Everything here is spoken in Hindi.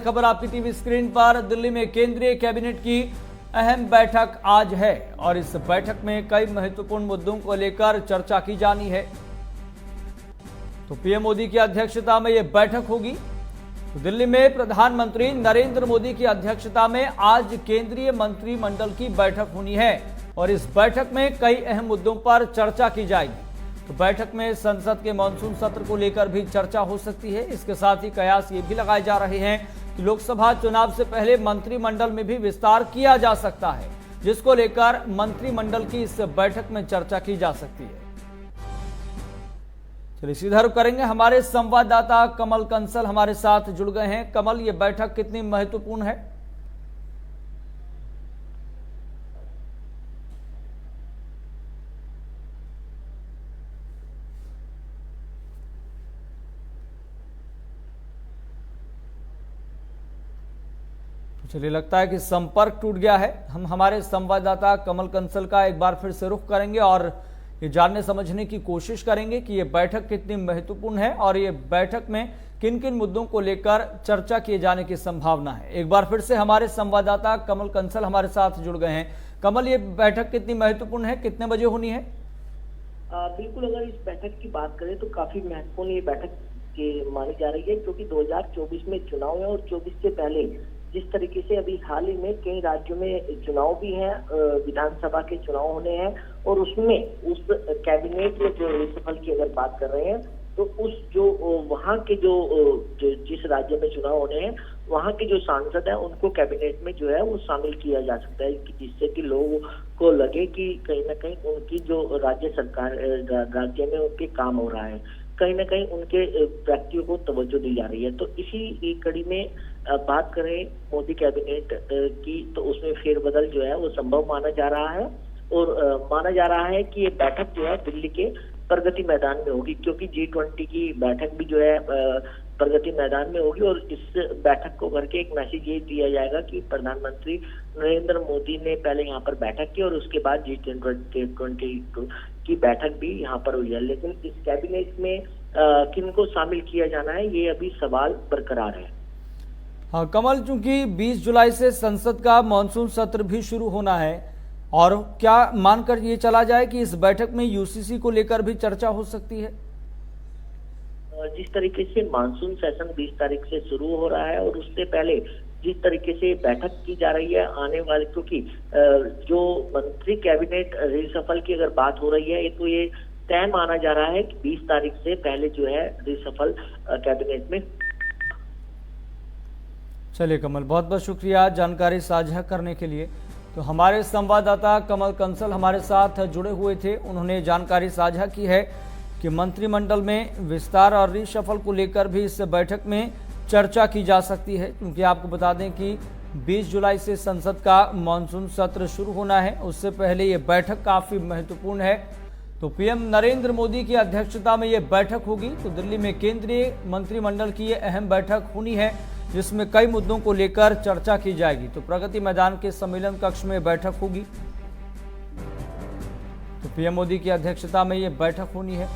खबर आपकी टीवी स्क्रीन पर। दिल्ली में केंद्रीय कैबिनेट की अहम बैठक आज है और इस बैठक में कई महत्वपूर्ण मुद्दों को लेकर चर्चा की जानी है। तो पीएम मोदी की अध्यक्षता में यह बैठक होगी। तो दिल्ली में प्रधानमंत्री नरेंद्र मोदी की अध्यक्षता में आज केंद्रीय मंत्रिमंडल की बैठक होनी है और इस बैठक में कई अहम मुद्दों पर चर्चा की जाएगी। तो बैठक में संसद के मानसून सत्र को लेकर भी चर्चा हो सकती है। इसके साथ ही कयास ये भी लगाए जा रहे हैं कि लोकसभा चुनाव से पहले मंत्रिमंडल में भी विस्तार किया जा सकता है, जिसको लेकर मंत्रिमंडल की इस बैठक में चर्चा की जा सकती है। चलिए सीधा रुख करेंगे, हमारे संवाददाता कमल कंसल हमारे साथ जुड़ गए हैं। कमल, ये बैठक कितनी महत्वपूर्ण है? चलिए, लगता है कि संपर्क टूट गया है। हम हमारे संवाददाता कमल कंसल का एक बार फिर से रुख करेंगे और ये जानने समझने की कोशिश करेंगे कि ये बैठक कितनी महत्वपूर्ण है और ये बैठक में किन किन मुद्दों को लेकर चर्चा किए जाने की संभावना है। एक बार फिर से हमारे संवाददाता कमल कंसल हमारे साथ जुड़ गए हैं। कमल, ये बैठक कितनी महत्वपूर्ण है, कितने बजे होनी है? बिल्कुल, अगर इस बैठक की बात करें तो काफी महत्वपूर्ण ये बैठक मानी जा रही है, क्योंकि 2024 में चुनाव है और 24 से पहले जिस तरीके से अभी हाल ही में कई राज्यों में चुनाव भी हैं, विधानसभा के चुनाव होने हैं और उसमें उस कैबिनेट में जो सफल की अगर बात कर रहे हैं तो उस जो वहाँ के जो जिस राज्य में चुनाव होने हैं वहाँ के जो सांसद हैं उनको कैबिनेट में जो है वो शामिल किया जा सकता है, कि जिससे कि लोगों को लगे कि कहीं ना कहीं उनकी जो राज्य सरकार राज्य में उनके काम हो रहा है, कहीं ना कहीं उनके व्यक्तियों को तवज्जो दी जा रही है। तो इसी कड़ी में बात करें मोदी कैबिनेट की तो उसमें फेरबदल जो है वो संभव माना जा रहा है और माना जा रहा है कि ये बैठक जो है दिल्ली के प्रगति मैदान में होगी, क्योंकि G20 की बैठक भी जो है प्रगति मैदान में होगी और इस बैठक को करके एक मैसेज ये दिया जाएगा कि प्रधानमंत्री नरेंद्र मोदी ने पहले यहाँ पर बैठक की और उसके बाद G20 की बैठक भी यहाँ पर हुई है। लेकिन इस कैबिनेट में किनको शामिल किया जाना है ये अभी सवाल बरकरार है। हाँ कमल, चूंकि 20 जुलाई से संसद का मानसून सत्र भी शुरू होना है और क्या मानकर ये चला जाए कि इस बैठक में यूसीसी को लेकर भी चर्चा हो सकती है? जिस तरीके से मानसून सेशन 20 तारीख से शुरू हो रहा है और उससे पहले जिस तरीके से बैठक की जा रही है आने वाले, क्योंकि जो मंत्री कैबिनेट रिसफल की अगर बात हो रही है तो ये तय माना जा रहा है कि 20 तारीख से पहले जो है रिसफल कैबिनेट में। चलिए कमल, बहुत बहुत शुक्रिया जानकारी साझा करने के लिए। तो हमारे संवाददाता कमल कंसल हमारे साथ जुड़े हुए थे, उन्होंने जानकारी साझा की है कि मंत्रिमंडल में विस्तार और रिशफल को लेकर भी इस बैठक में चर्चा की जा सकती है, क्योंकि आपको बता दें कि 20 जुलाई से संसद का मानसून सत्र शुरू होना है। उससे पहले ये बैठक काफ़ी महत्वपूर्ण है। तो पीएम नरेंद्र मोदी की अध्यक्षता में ये बैठक होगी। तो दिल्ली में केंद्रीय मंत्रिमंडल की ये अहम बैठक होनी है, जिसमें कई मुद्दों को लेकर चर्चा की जाएगी। तो प्रगति मैदान के सम्मेलन कक्ष में बैठक होगी। तो पीएम मोदी की अध्यक्षता में ये बैठक होनी है।